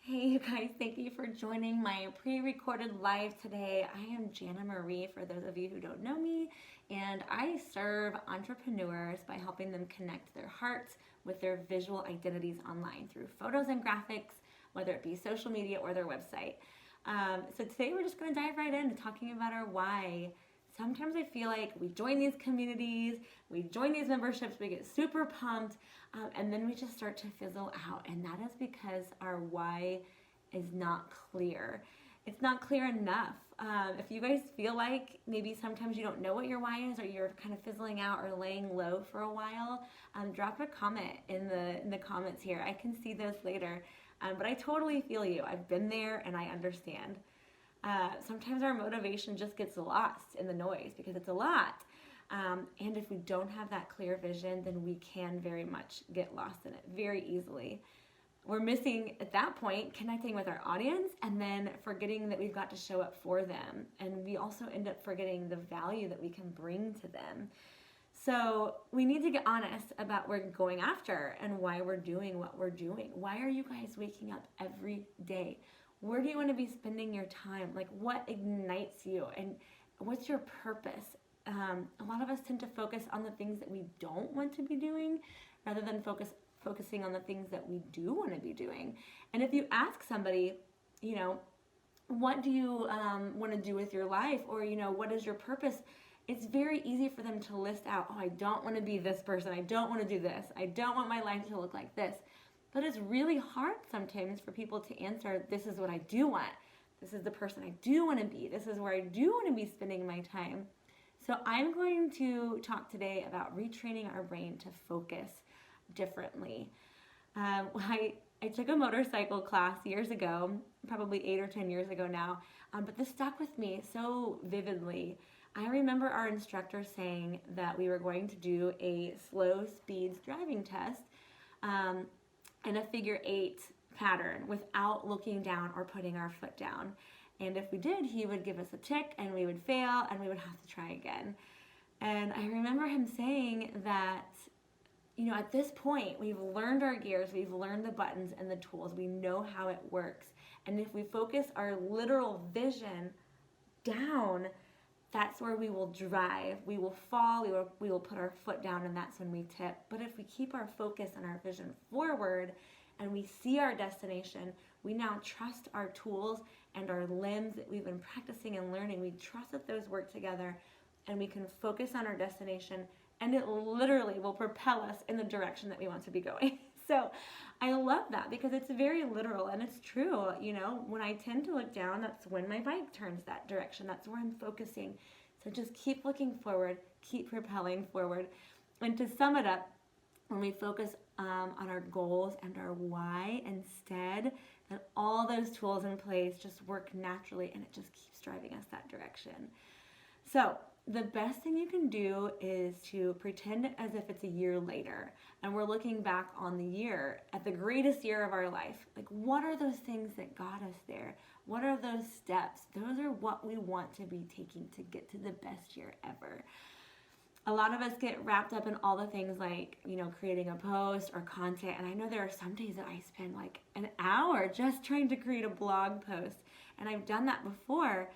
Hey, you guys, thank you for joining my pre-recorded live today. I am Jana Marie, for those of you who don't know me, and I serve entrepreneurs by helping them connect their hearts with their visual identities online through photos and graphics, whether it be social media or their website. So today we're just going to dive right into talking about our why. Sometimes I feel like we join these communities, we join these memberships, we get super pumped, and then we just start to fizzle out. And that is because our why is not clear. It's not clear enough. If you guys feel like maybe sometimes you don't know what your why is, or you're kind of fizzling out or laying low for a while, drop a comment in the comments here. I can see those later. But I totally feel you. I've been there and I understand. Sometimes our motivation just gets lost in the noise because it's a lot. And if we don't have that clear vision, then we can very much get lost in it very easily. We're missing, at that point, connecting with our audience and then forgetting that we've got to show up for them. And we also end up forgetting the value that we can bring to them. So we need to get honest about what we're going after and why we're doing what we're doing. Why are you guys waking up every day? Where do you want to be spending your time? Like, what ignites you and what's your purpose? A lot of us tend to focus on the things that we don't want to be doing rather than focusing on the things that we do want to be doing. And if you ask somebody, what do you want to do with your life? Or, what is your purpose? It's very easy for them to list out, oh, I don't want to be this person. I don't want to do this. I don't want my life to look like this. But it's really hard sometimes for people to answer, this is what I do want. This is the person I do want to be. This is where I do want to be spending my time. So I'm going to talk today about retraining our brain to focus differently. I took a motorcycle class years ago, probably 8 or 10 years ago now, but this stuck with me so vividly. I remember our instructor saying that we were going to do a slow speeds driving test, and a figure 8 pattern without looking down or putting our foot down. And if we did, he would give us a tick and we would fail and we would have to try again. And I remember him saying that, at this point, we've learned our gears, we've learned the buttons and the tools, we know how it works. And if we focus our literal vision down, that's where we will drive. We will fall, we will put our foot down, and that's when we tip. But if we keep our focus and our vision forward and we see our destination, we now trust our tools and our limbs that we've been practicing and learning. We trust that those work together and we can focus on our destination, and it literally will propel us in the direction that we want to be going. So I love that because it's very literal and it's true. When I tend to look down, that's when my bike turns that direction. That's where I'm focusing. So just keep looking forward, keep propelling forward. And to sum it up, when we focus on our goals and our why instead, then all those tools in place just work naturally and it just keeps driving us that direction. So the best thing you can do is to pretend as if it's a year later and we're looking back on the year, at the greatest year of our life. Like, what are those things that got us there? What are those steps? Those are what we want to be taking to get to the best year ever. A lot of us get wrapped up in all the things like, creating a post or content. And I know there are some days that I spend like an hour just trying to create a blog post. And I've done that before.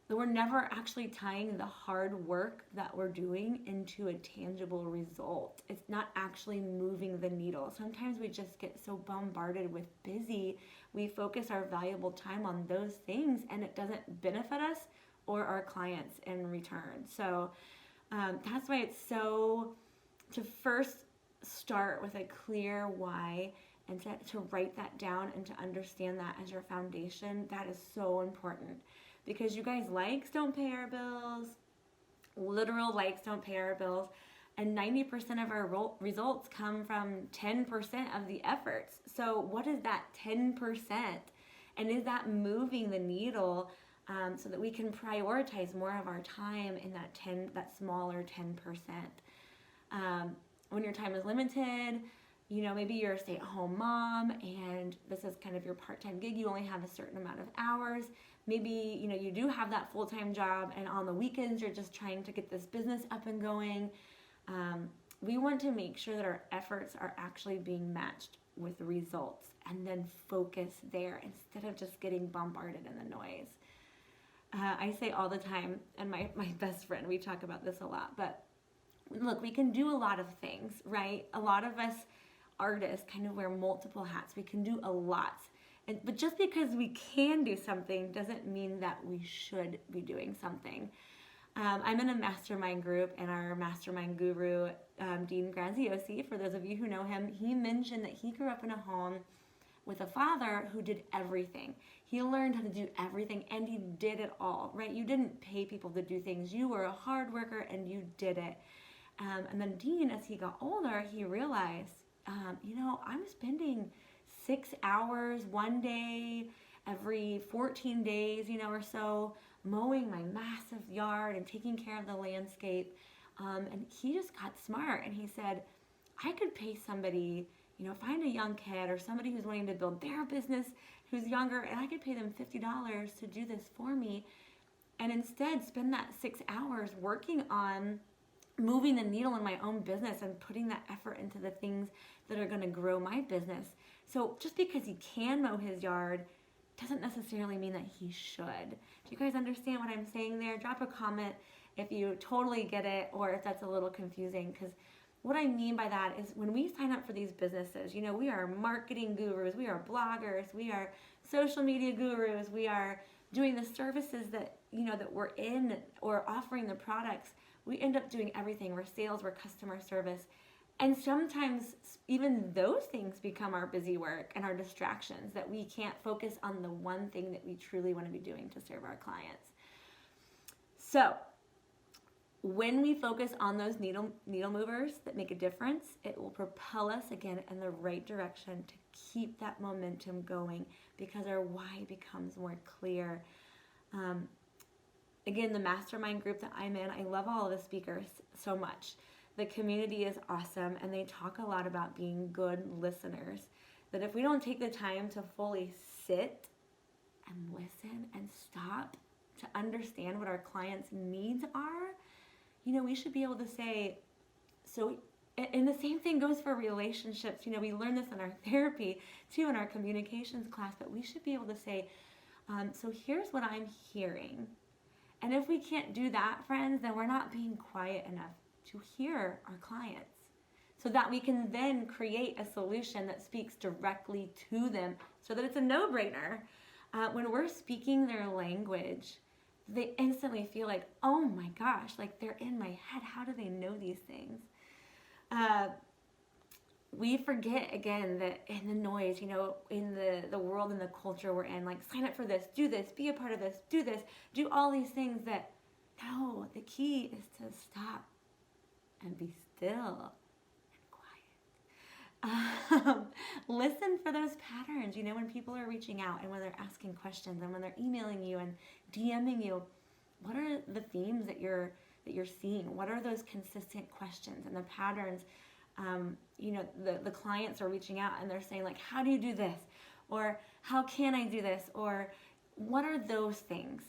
But we're never actually tying the hard work that we're doing into a tangible result. It's not actually moving the needle. Sometimes we just get so bombarded with busy, we focus our valuable time on those things and it doesn't benefit us or our clients in return. So that's why it's so to first start with a clear why and to write that down and to understand that as your foundation. That is so important. Because you guys, likes don't pay our bills, literal likes don't pay our bills, and 90% of our results come from 10% of the efforts. So what is that 10%? And is that moving the needle so that we can prioritize more of our time in that smaller 10%? When your time is limited, maybe you're a stay-at-home mom and this is kind of your part-time gig, you only have a certain amount of hours. Maybe, you do have that full-time job and on the weekends you're just trying to get this business up and going. We want to make sure that our efforts are actually being matched with results, and then focus there instead of just getting bombarded in the noise. I say all the time, and my best friend, we talk about this a lot, but look, we can do a lot of things, right? A lot of us artists kind of wear multiple hats. We can do a lot. But just because we can do something doesn't mean that we should be doing something. I'm in a mastermind group, and our mastermind guru, Dean Graziosi, for those of you who know him, he mentioned that he grew up in a home with a father who did everything. He learned how to do everything, and he did it all, right? You didn't pay people to do things. You were a hard worker, and you did it. And then Dean, as he got older, he realized, I'm spending 6 hours one day every 14 days, or so, mowing my massive yard and taking care of the landscape. And he just got smart, and he said, I could pay somebody, find a young kid or somebody who's wanting to build their business who's younger, and I could pay them $50 to do this for me, and instead spend that 6 hours working on moving the needle in my own business and putting that effort into the things that are going to grow my business. So just because he can mow his yard doesn't necessarily mean that he should. Do you guys understand what I'm saying there? Drop a comment if you totally get it, or if that's a little confusing, because what I mean by that is when we sign up for these businesses, we are marketing gurus, we are bloggers, we are social media gurus, we are doing the services that, that we're in, or offering the products. We end up doing everything. We're sales, we're customer service. And sometimes even those things become our busy work and our distractions, that we can't focus on the one thing that we truly want to be doing to serve our clients. So when we focus on those needle movers that make a difference, it will propel us again in the right direction to keep that momentum going, because our why becomes more clear. Again, the mastermind group that I'm in, I love all of the speakers so much. The community is awesome, and they talk a lot about being good listeners. That if we don't take the time to fully sit and listen and stop to understand what our clients' needs are, we should be able to say, so, and the same thing goes for relationships. We learn this in our therapy too, in our communications class, but we should be able to say, so here's what I'm hearing. And if we can't do that, friends, then we're not being quiet enough to hear our clients, so that we can then create a solution that speaks directly to them, so that it's a no-brainer. When we're speaking their language, they instantly feel like, oh my gosh, like they're in my head. How do they know these things? We forget, again, that in the noise, in the world and the culture we're in, like sign up for this, do this, be a part of this, do all these things, that no, the key is to stop and be still and quiet. Listen for those patterns, when people are reaching out and when they're asking questions and when they're emailing you and DMing you. What are the themes that you're seeing? What are those consistent questions and the patterns? The clients are reaching out and they're saying, like, how do you do this? Or how can I do this? Or what are those things?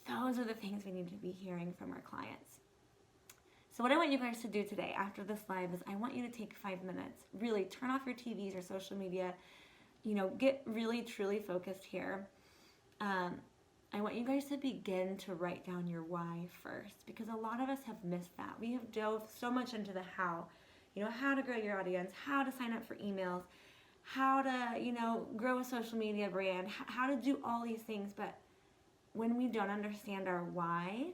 Those are the things we need to be hearing from our clients. So what I want you guys to do today after this live is I want you to take 5 minutes, really turn off your TVs or social media, get really, truly focused here. I want you guys to begin to write down your why first, because a lot of us have missed that. We have dove so much into the how, how to grow your audience, how to sign up for emails, how to, grow a social media brand, how to do all these things. But when we don't understand our why,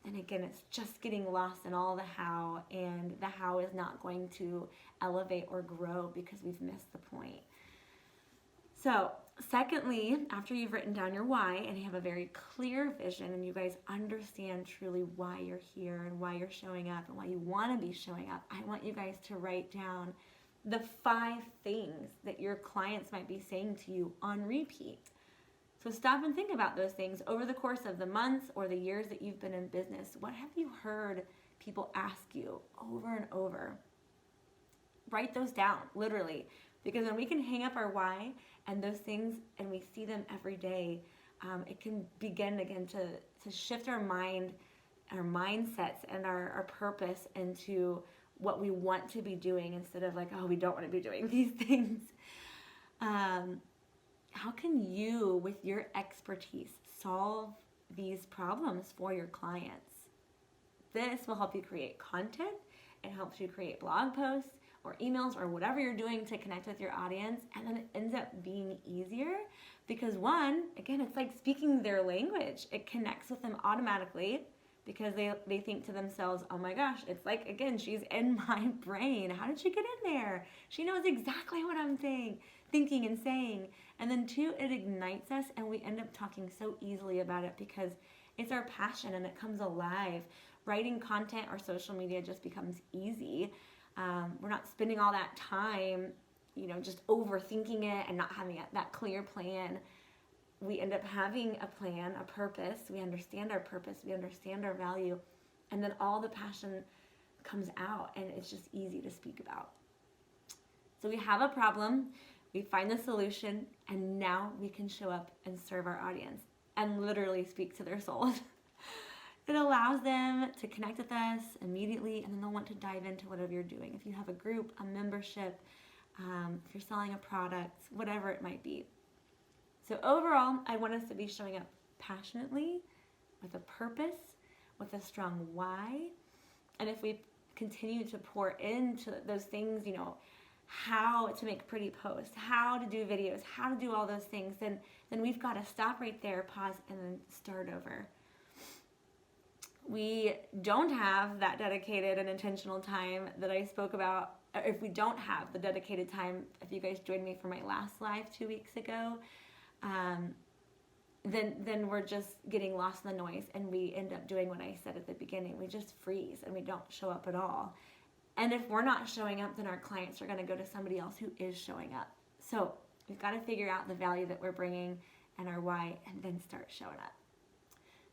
then again, it's just getting lost in all the how, and the how is not going to elevate or grow because we've missed the point. So, secondly, after you've written down your why and you have a very clear vision and you guys understand truly why you're here and why you're showing up and why you want to be showing up, I want you guys to write down the 5 things that your clients might be saying to you on repeat. So stop and think about those things over the course of the months or the years that you've been in business. What have you heard people ask you over and over? Write those down, literally. Because when we can hang up our why and those things and we see them every day, it can begin again to shift our mind, our mindsets, and our purpose into what we want to be doing instead of like, oh, we don't want to be doing these things. How can you, with your expertise, solve these problems for your clients? This will help you create content. It helps you create blog posts or emails or whatever you're doing to connect with your audience. And then it ends up being easier because, one, again, it's like speaking their language. It connects with them automatically because they think to themselves, oh my gosh, it's like, again, she's in my brain. How did she get in there? She knows exactly what I'm thinking and saying. And then two, it ignites us and we end up talking so easily about it because it's our passion and it comes alive. Writing content or social media just becomes easy. We're not spending all that time, just overthinking it and not having that clear plan. We end up having a plan, a purpose. We understand our purpose. We understand our value. And then all the passion comes out and it's just easy to speak about. So we have a problem, we find the solution, and now we can show up and serve our audience and literally speak to their souls. It allows them to connect with us immediately, and then they'll want to dive into whatever you're doing. If you have a group, a membership, if you're selling a product, whatever it might be. So overall, I want us to be showing up passionately, with a purpose, with a strong why. And if we continue to pour into those things, how to make pretty posts, how to do videos, how to do all those things, then we've got to stop right there, pause, and then start over. We don't have that dedicated and intentional time that I spoke about. If we don't have the dedicated time, if you guys joined me for my last live 2 weeks ago, then we're just getting lost in the noise and we end up doing what I said at the beginning. We just freeze and we don't show up at all. And if we're not showing up, then our clients are going to go to somebody else who is showing up. So we've got to figure out the value that we're bringing and our why, and then start showing up.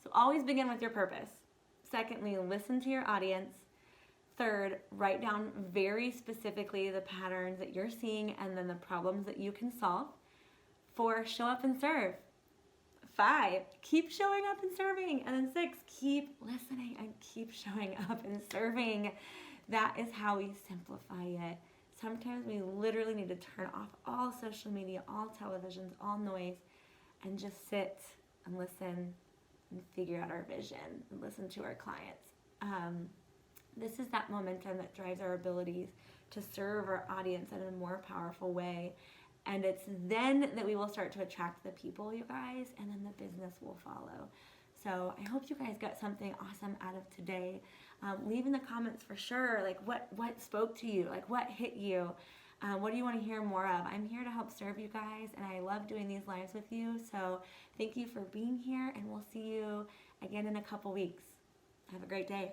So always begin with your purpose. Secondly, listen to your audience. Third, write down very specifically the patterns that you're seeing and then the problems that you can solve. 4, show up and serve. 5, keep showing up and serving. And then 6, keep listening and keep showing up and serving. That is how we simplify it. Sometimes we literally need to turn off all social media, all televisions, all noise, and just sit and listen and figure out our vision and listen to our clients. This is that momentum that drives our abilities to serve our audience in a more powerful way. And it's then that we will start to attract the people, you guys, and then the business will follow. So I hope you guys got something awesome out of today. Leave in the comments for sure, like what spoke to you, like what hit you. What do you want to hear more of? I'm here to help serve you guys, and I love doing these lives with you. So thank you for being here, and we'll see you again in a couple weeks. Have a great day.